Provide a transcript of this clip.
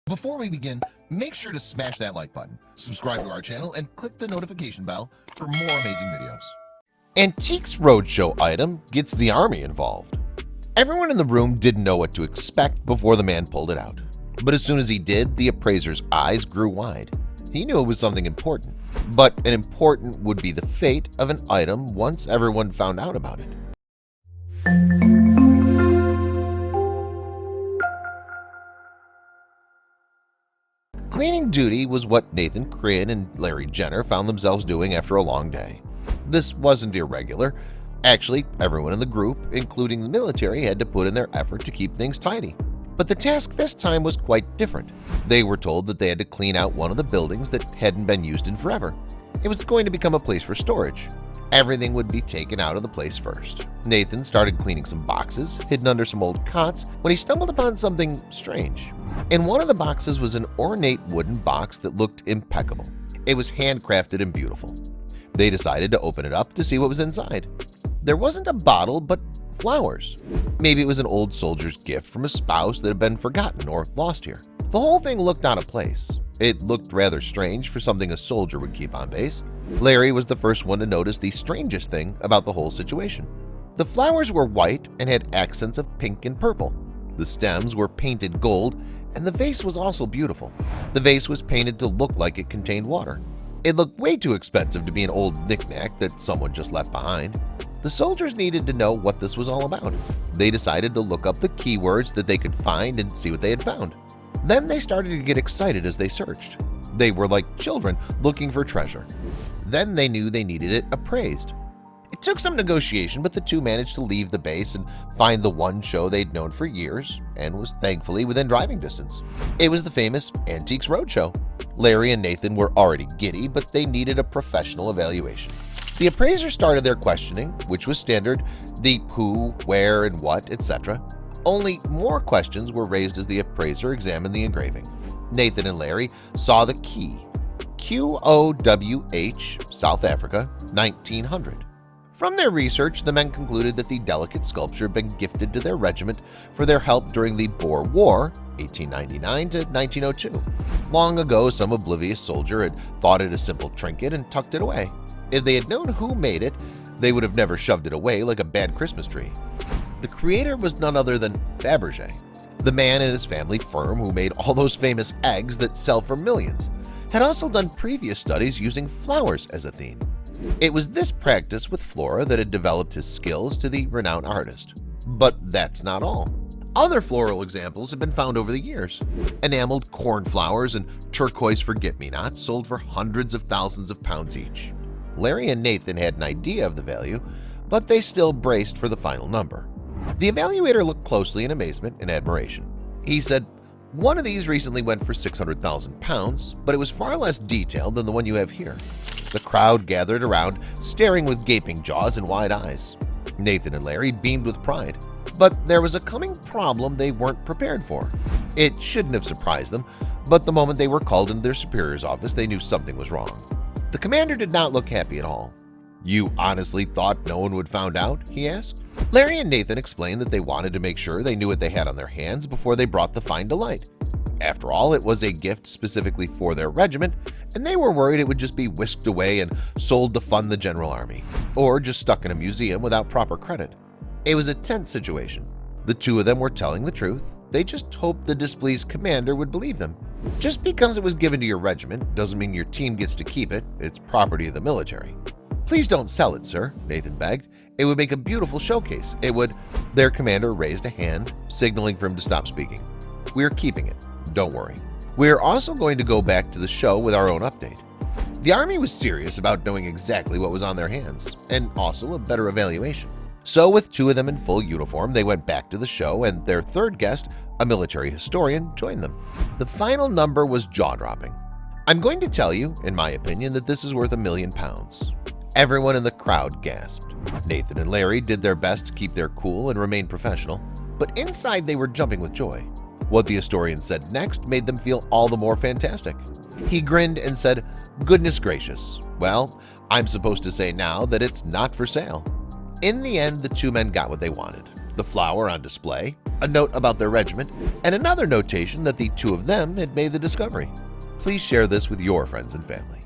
Before we begin, make sure to smash that like button, subscribe to our channel, and click the notification bell for more amazing videos. Antiques Roadshow item gets the army involved. Everyone in the room didn't know what to expect before the man pulled it out. But as soon as he did, the appraiser's eyes grew wide. He knew it was something important, but an important would be the fate of an item once everyone found out about it. Cleaning duty was what Nathan Crinn and Larry Jenner found themselves doing after a long day. This wasn't irregular. Actually, everyone in the group, including the military, had to put in their effort to keep things tidy. But the task this time was quite different. They were told that they had to clean out one of the buildings that hadn't been used in forever. It was going to become a place for storage. Everything would be taken out of the place first. Nathan started cleaning some boxes hidden under some old cots when he stumbled upon something strange. In one of the boxes was an ornate wooden box that looked impeccable. It was handcrafted and beautiful. They decided to open it up to see what was inside. There wasn't a bottle, but flowers. Maybe it was an old soldier's gift from a spouse that had been forgotten or lost here. The whole thing looked out of place. It looked rather strange for something a soldier would keep on base. Larry was the first one to notice the strangest thing about the whole situation. The flowers were white and had accents of pink and purple. The stems were painted gold, and the vase was also beautiful. The vase was painted to look like it contained water. It looked way too expensive to be an old knickknack that someone just left behind. The soldiers needed to know what this was all about. They decided to look up the keywords that they could find and see what they had found. Then they started to get excited as they searched. They were like children looking for treasure. Then they knew they needed it appraised. It took some negotiation, but the two managed to leave the base and find the one show they'd known for years and was thankfully within driving distance. It was the famous Antiques Roadshow. Larry and Nathan were already giddy, but they needed a professional evaluation. The appraiser started their questioning, which was standard, the who, where, and what, etc. Only more questions were raised as the appraiser examined the engraving. Nathan and Larry saw the key, QOWH, South Africa, 1900. From their research, the men concluded that the delicate sculpture had been gifted to their regiment for their help during the Boer War, 1899 to 1902. Long ago, some oblivious soldier had thought it a simple trinket and tucked it away. If they had known who made it, they would have never shoved it away like a bad Christmas tree. The creator was none other than Fabergé, the man and his family firm who made all those famous eggs that sell for millions, had also done previous studies using flowers as a theme. It was this practice with flora that had developed his skills to the renowned artist. But that's not all. Other floral examples have been found over the years. Enameled cornflowers and turquoise forget-me-nots sold for hundreds of thousands of pounds each. Larry and Nathan had an idea of the value, but they still braced for the final number. The evaluator looked closely in amazement and admiration. He said, "One of these recently went for 600,000 pounds, but it was far less detailed than the one you have here." The crowd gathered around, staring with gaping jaws and wide eyes. Nathan and Larry beamed with pride. But there was a coming problem they weren't prepared for. It shouldn't have surprised them, but the moment they were called into their superior's office, they knew something was wrong. The commander did not look happy at all. "You honestly thought no one would find out?" he asked. Larry and Nathan explained that they wanted to make sure they knew what they had on their hands before they brought the find to light. After all, it was a gift specifically for their regiment, and they were worried it would just be whisked away and sold to fund the General Army, or just stuck in a museum without proper credit. It was a tense situation. The two of them were telling the truth. They just hoped the displeased commander would believe them. Just because it was given to your regiment doesn't mean your team gets to keep it. It's property of the military. "Please don't sell it, sir," Nathan begged. "It would make a beautiful showcase. It would—" Their commander raised a hand, signaling for him to stop speaking. "We're keeping it. Don't worry. We're also going to go back to the show with our own update." The Army was serious about knowing exactly what was on their hands, and also a better evaluation. So with two of them in full uniform, they went back to the show, and their third guest, a military historian, joined them. The final number was jaw-dropping. "I'm going to tell you, in my opinion, that this is worth £1 million. Everyone in the crowd gasped. Nathan and Larry did their best to keep their cool and remain professional, but inside they were jumping with joy. What the historian said next made them feel all the more fantastic. He grinned and said, "Goodness gracious. Well, I'm supposed to say now that it's not for sale." In the end, the two men got what they wanted. the flower on display, a note about their regiment, and another notation that the two of them had made the discovery. Please share this with your friends and family.